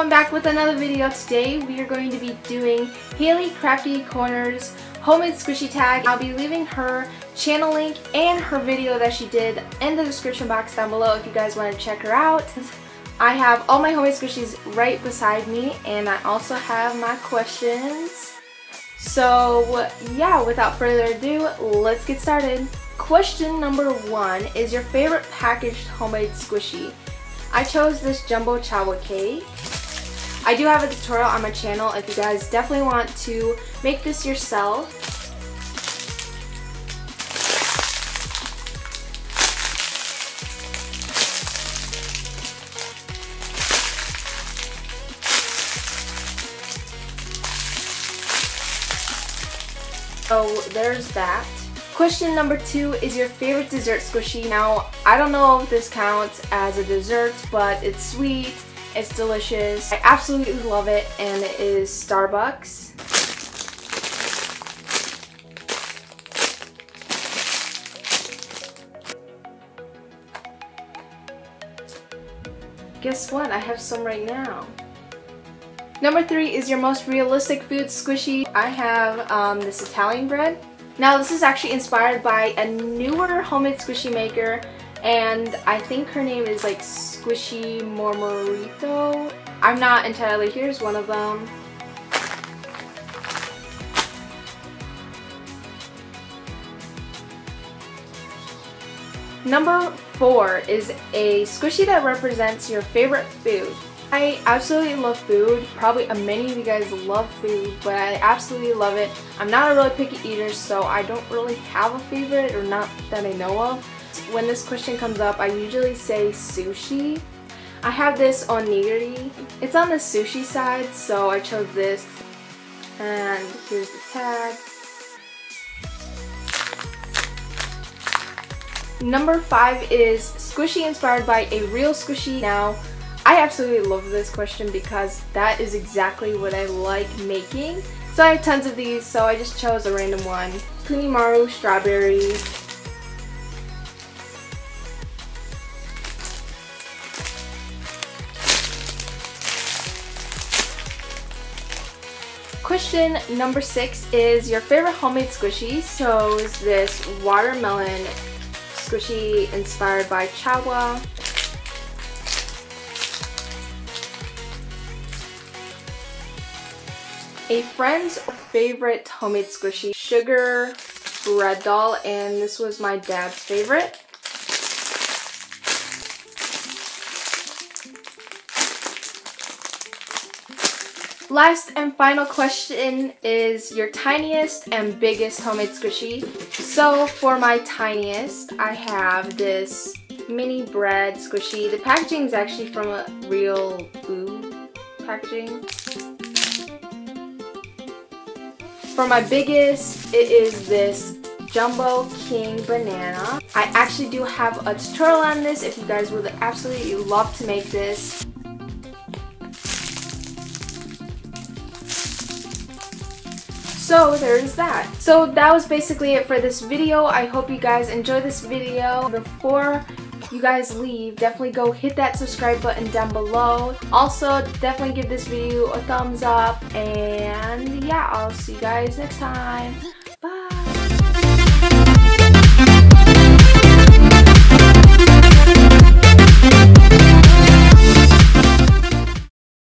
I'm back with another video. Today we are going to be doing Haley Crafty Corner's Homemade Squishy Tag. I'll be leaving her channel link and her video that she did in the description box down below if you guys want to check her out. I have all my homemade squishies right beside me, and I also have my questions. So yeah, without further ado, let's get started. Question number 1 is your favorite packaged homemade squishy. I chose this jumbo chocolate cake. I do have a tutorial on my channel if you guys definitely want to make this yourself. So there's that. Question number 2 is your favorite dessert squishy. Now, I don't know if this counts as a dessert, but it's sweet, it's delicious. I absolutely love it, and it is Starbucks. Guess what? I have some right now. Number 3 is your most realistic food squishy. I have this Italian bread. Now this is actually inspired by a newer homemade squishy maker, and I think her name is like Squishy Mormorito. I'm not entirely. Here's one of them. Number 4 is a squishy that represents your favorite food. I absolutely love food. Probably many of you guys love food, but I absolutely love it. I'm not a really picky eater, so I don't really have a favorite, or not that I know of. When this question comes up, I usually say sushi. I have this onigiri. It's on the sushi side, so I chose this. And here's the tag. Number 5 is squishy inspired by a real squishy. Now, I absolutely love this question because that is exactly what I like making. So I have tons of these, so I just chose a random one. Kunimaru strawberry. Question number 6 is your favorite homemade squishy. So is this watermelon squishy inspired by Chawa. A friend's favorite homemade squishy, sugar bread doll, and this was my dad's favorite. Last and final question is your tiniest and biggest homemade squishy. So for my tiniest, I have this mini bread squishy. The packaging is actually from a real food packaging. For my biggest, it is this Jumbo King Banana. I actually do have a tutorial on this if you guys would absolutely love to make this. So there's that. So that was basically it for this video. I hope you guys enjoyed this video. Before you guys leave, definitely go hit that subscribe button down below. Also, definitely give this video a thumbs up, and yeah, I'll see you guys next time.